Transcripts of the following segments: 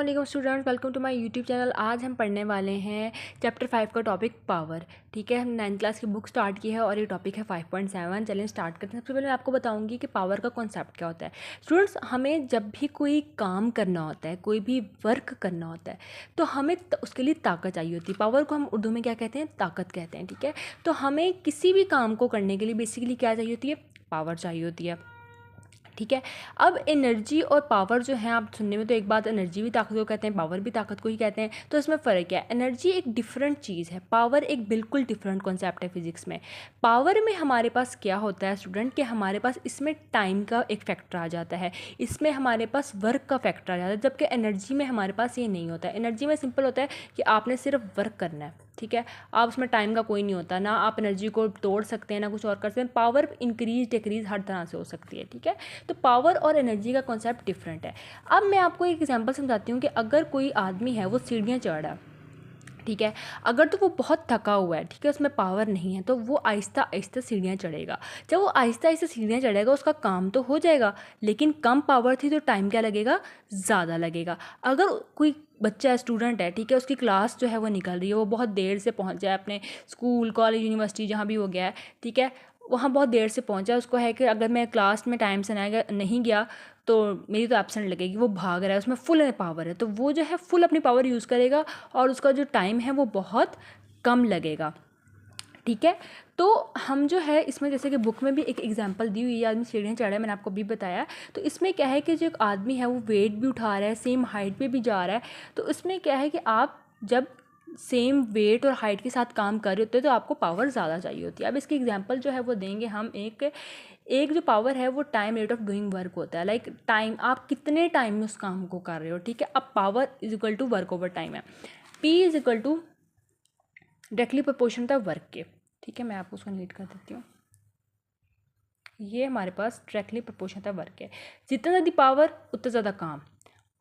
वालेकुम students, welcome to my YouTube channel. आज हम पढ़ने वाले हैं चैप्टर 5 का टॉपिक पावर। ठीक है, हम 9th क्लास की बुक स्टार्ट की है और ये टॉपिक है 5.7। चलें स्टार्ट करते हैं। सबसे पहले मैं आपको बताऊंगी कि पावर का कॉन्सेप्ट क्या होता है। स्टूडेंट्स, हमें जब भी कोई काम करना होता है, कोई भी वर्क करना होता है, तो हमें उसके लिए ताकत चाहिए होती है। पावर को हम उर्दू में क्या कहते हैं? ताकत कहते हैं। ठीक है, तो हमें किसी भी काम को करने के लिए बेसिकली क्या चाहिए होती है? पावर चाहिए होती है। ठीक है, अब एनर्जी और पावर जो है, आप सुनने में तो एक बात, एनर्जी भी ताकत को कहते हैं, पावर भी ताकत को ही कहते हैं, तो इसमें फ़र्क क्या है? एनर्जी एक डिफरेंट चीज़ है, पावर एक बिल्कुल डिफरेंट कॉन्सेप्ट है फिजिक्स में। पावर में हमारे पास क्या होता है स्टूडेंट, कि हमारे पास इसमें टाइम का एक फैक्टर आ जाता है, इसमें हमारे पास वर्क का फैक्टर आ जाता है, जबकि एनर्जी में हमारे पास ये नहीं होता है। एनर्जी में सिंपल होता है कि आपने सिर्फ वर्क करना है। ठीक है, आप उसमें टाइम का कोई नहीं होता, ना आप एनर्जी को तोड़ सकते हैं, ना कुछ और कर सकते हैं। पावर इंक्रीज डिक्रीज हर तरह से हो सकती है। ठीक है, तो पावर और एनर्जी का कॉन्सेप्ट डिफरेंट है। अब मैं आपको एक एग्जांपल समझाती हूँ कि अगर कोई आदमी है, वो सीढ़ियाँ चढ़ रहा है, ठीक है, अगर तो वो बहुत थका हुआ है, ठीक है, उसमें पावर नहीं है, तो वो आहिस्ता आहिस्ता सीढ़ियाँ चढ़ेगा। जब वो आहिस्ता आहिस्ता सीढ़ियाँ चढ़ेगा, उसका काम तो हो जाएगा, लेकिन कम पावर थी तो टाइम क्या लगेगा? ज़्यादा लगेगा। अगर कोई बच्चा है, स्टूडेंट है, ठीक है, उसकी क्लास जो है वो निकल रही है, वो बहुत देर से पहुंच जाए अपने स्कूल, कॉलेज, यूनिवर्सिटी, जहाँ भी हो गया है, ठीक है, वहाँ बहुत देर से पहुंचा, उसको है कि अगर मैं क्लास में टाइम से नहीं गया तो मेरी तो एब्सेंट लगेगी। वो भाग रहा है, उसमें फुल पावर है, तो वो जो है फुल अपनी पावर यूज़ करेगा और उसका जो टाइम है वो बहुत कम लगेगा। ठीक है, तो हम जो है इसमें, जैसे कि बुक में भी एक एग्जांपल दी हुई है, आदमी सीढ़ियाँ चढ़ रहा है, मैंने आपको भी बताया। तो इसमें क्या है कि जो एक आदमी है वो वेट भी उठा रहा है, सेम हाइट पे भी जा रहा है। तो इसमें क्या है कि आप जब सेम वेट और हाइट के साथ काम कर रहे होते हैं तो आपको पावर ज़्यादा चाहिए होती है। अब इसकी एग्जांपल जो है वो देंगे हम, एक जो पावर है वो time rate of doing work होता है। लाइक टाइम, आप कितने टाइम में उस काम को कर रहे हो। ठीक है, अब power is equal to work over time है। P is equal to directly proportion था वर्क के। ठीक है, मैं आपको उसको नीट कर देती हूँ। ये हमारे पास डायरेक्टली प्रोपोर्शन था वर्क है, जितना ज़्यादा पावर उतना ज़्यादा काम,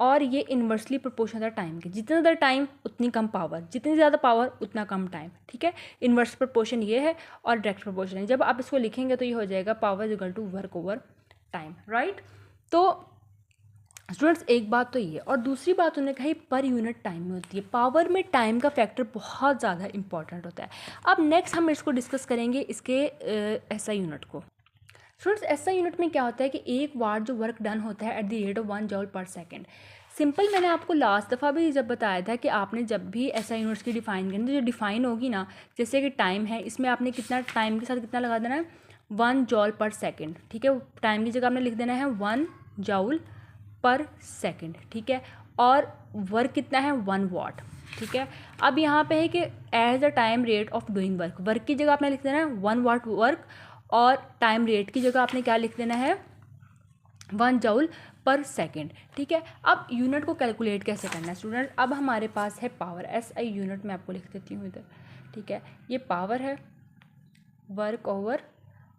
और ये इन्वर्सली प्रोपोर्शन था टाइम के, जितना ज़्यादा टाइम उतनी कम पावर, जितनी ज़्यादा पावर उतना कम टाइम। ठीक है, इन्वर्स प्रोपोर्शन ये है और डायरेक्ट प्रोपोर्शन है। जब आप इसको लिखेंगे तो ये हो जाएगा power equal to work over time, right. तो स्टूडेंट्स, एक बात तो ये, और दूसरी बात उन्होंने कही पर यूनिट टाइम में होती है। पावर में टाइम का फैक्टर बहुत ज़्यादा इंपॉर्टेंट होता है। अब नेक्स्ट हम इसको डिस्कस करेंगे, इसके एसआई यूनिट को। स्टूडेंट्स, एसआई यूनिट में क्या होता है कि एक वाट जो वर्क डन होता है एट द रेट ऑफ 1 जॉल पर सेकेंड। सिंपल, मैंने आपको लास्ट दफ़ा भी जब बताया था कि आपने जब भी एसआई यूनिट्स की डिफाइन करनी, तो जो डिफाइन होगी ना, जैसे कि टाइम है, इसमें आपने कितना टाइम के साथ कितना लगा देना है? 1 जॉल पर सेकेंड। ठीक है, टाइम की जगह आपने लिख देना है 1 जॉल पर सेकेंड। ठीक है, और वर्क कितना है? 1 वाट। ठीक है, अब यहाँ पे है कि as the time rate of doing work, work की जगह आपने लिख देना है 1 वाट वर्क, और टाइम रेट की जगह आपने क्या लिख देना है? 1 जॉल पर सेकेंड। ठीक है, अब यूनिट को कैलकुलेट कैसे करना है स्टूडेंट? अब हमारे पास है पावर, एसआई यूनिट में आपको लिख देती हूँ इधर। ठीक है, ये पावर है, वर्क ओवर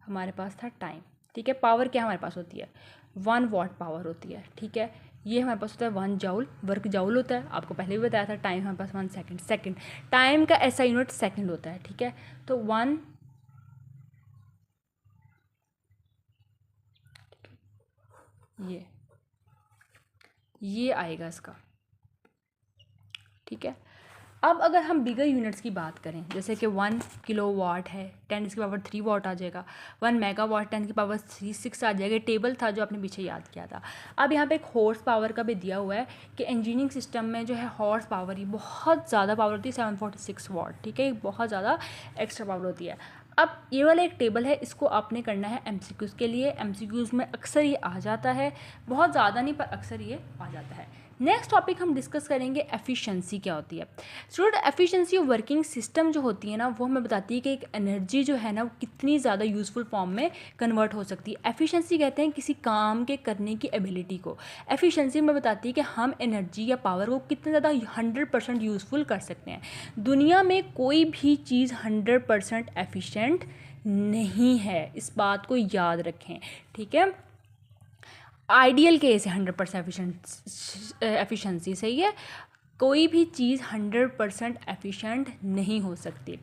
हमारे पास था टाइम। ठीक है, पावर क्या हमारे पास होती है? 1 वाट पावर होती है। ठीक है, ये हमारे पास होता है 1 जॉल, वर्क जॉल होता है, आपको पहले भी बताया था। टाइम हमारे पास 1 सेकेंड, सेकेंड टाइम का ऐसा यूनिट सेकेंड होता है। ठीक है, तो 1 ये आएगा इसका। ठीक है, अब अगर हम बिगर यूनिट्स की बात करें, जैसे कि 1 किलो वाट है, 10 की पावर 3 वाट आ जाएगा। 1 मेगा वाट 10 की पावर 6 आ जाएगा। टेबल था जो आपने पीछे याद किया था। अब यहाँ पे एक हॉर्स पावर का भी दिया हुआ है कि इंजीनियरिंग सिस्टम में जो है हॉर्स पावर ही बहुत ज़्यादा पावर होती है, 746 वाट। ठीक है, बहुत ज़्यादा एक्स्ट्रा पावर होती है। अब ये वाला एक टेबल है, इसको आपने करना है एमसीक्यूज़ के लिए। एमसीक्यूज़ में अक्सर ये आ जाता है, बहुत ज़्यादा नहीं पर अक्सर ये आ जाता है। नेक्स्ट टॉपिक हम डिस्कस करेंगे एफिशिएंसी क्या होती है। Student, efficiency of working system जो होती है ना, वो हमें बताती है कि एक एनर्जी जो है ना, वो कितनी ज़्यादा यूज़फुल फॉर्म में कन्वर्ट हो सकती है। एफिशिएंसी कहते हैं किसी काम के करने की एबिलिटी को। एफिशिएंसी में बताती है कि हम एनर्जी या पावर को कितने ज़्यादा 100% यूज़फुल कर सकते हैं। दुनिया में कोई भी चीज़ 100% एफिशिएंट नहीं है, इस बात को याद रखें। ठीक है, आइडियल केस है 100% एफिशिएंसी, सही है। कोई भी चीज़ 100% एफिशिएंट नहीं हो सकती।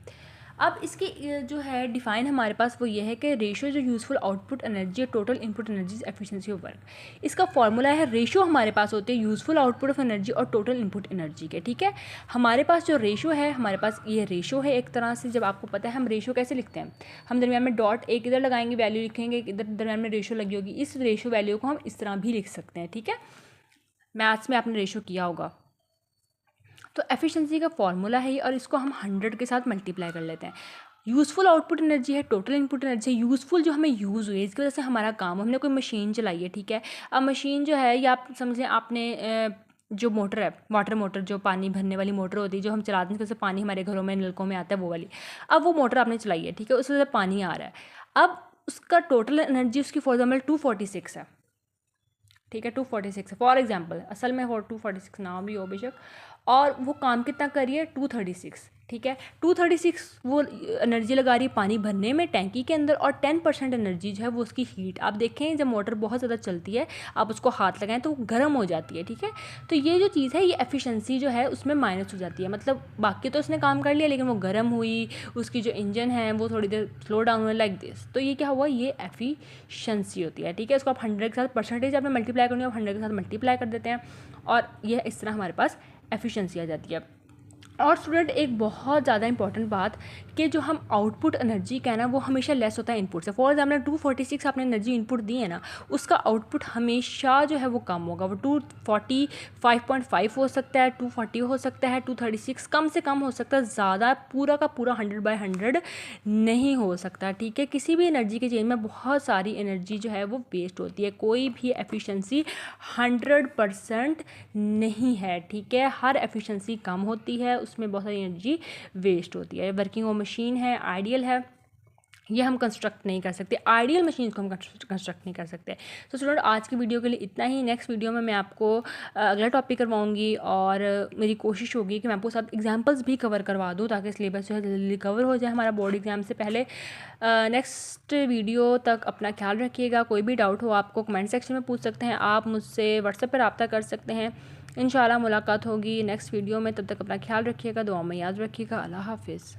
अब इसकी जो है डिफ़ाइन हमारे पास वो ये है कि रेशो जो useful output energy total input energy efficiency of work. इसका फॉर्मूला है, रेशो हमारे पास होते हैं यूज़फुल आउटपुट ऑफ एनर्जी और टोटल इनपुट एनर्जी के। ठीक है, हमारे पास जो रेशो है, हमारे पास ये रेशो है एक तरह से। जब आपको पता है हम रेशो कैसे लिखते हैं, हम दरमियान में डॉट एक इधर लगाएंगे, वैल्यू लिखेंगे, इधर दरमियान में रेशो लगी होगी। इस रेशो वैल्यू को हम इस तरह भी लिख सकते हैं। ठीक है, मैथ्स में आपने रेशो किया होगा। तो एफिशिएंसी का फॉर्मूला है ये, और इसको हम 100 के साथ मल्टीप्लाई कर लेते हैं। यूज़फुल आउटपुट एनर्जी है, टोटल इनपुट एनर्जी है। यूज़फुल जो हमें यूज़ हुई है, इसकी वजह से हमारा काम, हमने कोई मशीन चलाई है। ठीक है, अब मशीन जो है, या आप समझें आपने जो मोटर है, वाटर मोटर, जो पानी भरने वाली मोटर होती है, जो हम चलाते हैं, उससे पानी हमारे घरों में नलकों में आता है, वो वाली। अब वो मोटर आपने चलाई है, ठीक है, उससे पानी आ रहा है। अब उसका टोटल एनर्जी उसकी फॉर एग्जाम्पल 246 है। ठीक है, 246 है फॉर एग्जाम्पल, असल में 246 ना भी हो बेशक, और वो काम कितना कर रही है, 236। ठीक है, 236 वो एनर्जी लगा रही है पानी भरने में टैंकी के अंदर, और 10% एनर्जी जो है वो उसकी हीट। आप देखें जब मोटर बहुत ज़्यादा चलती है, आप उसको हाथ लगाएं तो वो गर्म हो जाती है। ठीक है, तो ये जो चीज़ है, ये एफिशिएंसी जो है उसमें माइनस हो जाती है। मतलब बाकी तो उसने काम कर लिया, लेकिन वो गर्म हुई, उसकी जो इंजन है वो थोड़ी देर स्लो डाउन हुआ, लाइक दिस। तो ये क्या हुआ, ये एफिशिएंसी होती है। ठीक है, इसको आप 100 के साथ परसेंटेज आपने मल्टीप्लाई करनी है, आप 100 के साथ मल्टीप्लाई कर देते हैं, और यह इस तरह हमारे पास एफिशिएंसी आ जाती है। और स्टूडेंट एक बहुत ज़्यादा इंपॉर्टेंट बात, कि जो हम आउटपुट एनर्जी का है ना, वो हमेशा लेस होता है इनपुट से। फॉर एग्जाम्पल 246 आपने एनर्जी इनपुट दी है ना, उसका आउटपुट हमेशा जो है वो कम होगा। वो 245.5 हो सकता है, 240 हो सकता है, 236 कम से कम हो सकता है, ज़्यादा पूरा का पूरा 100/100 नहीं हो सकता। ठीक है, किसी भी एनर्जी के चेंज में बहुत सारी एनर्जी जो है वो वेस्ट होती है। कोई भी एफिशिएंसी 100% नहीं है। ठीक है, हर एफिशिएंसी कम होती है, उसमें बहुत सारी एनर्जी वेस्ट होती है। वर्किंग वो मशीन है, आइडियल है, ये हम कंस्ट्रक्ट नहीं कर सकते। आइडियल मशीन को हम कंस्ट्रक्ट नहीं कर सकते। तो स्टूडेंट आज की वीडियो के लिए इतना ही। नेक्स्ट वीडियो में मैं आपको अगला टॉपिक करवाऊंगी, और मेरी कोशिश होगी कि मैं आपको सब एग्जांपल्स भी कवर करवा दूँ, ताकि सिलेबस जो है जल्दी कवर हो जाए हमारा बोर्ड एग्जाम से पहले। नेक्स्ट वीडियो तक अपना ख्याल रखिएगा। कोई भी डाउट हो आपको कमेंट सेक्शन में पूछ सकते हैं, आप मुझसे व्हाट्सएप पर रब्ता कर सकते हैं। इंशाल्लाह मुलाकात होगी नेक्स्ट वीडियो में। तब तक अपना ख्याल रखिएगा, दुआ में याद रखिएगा। अल्लाह हाफिज़।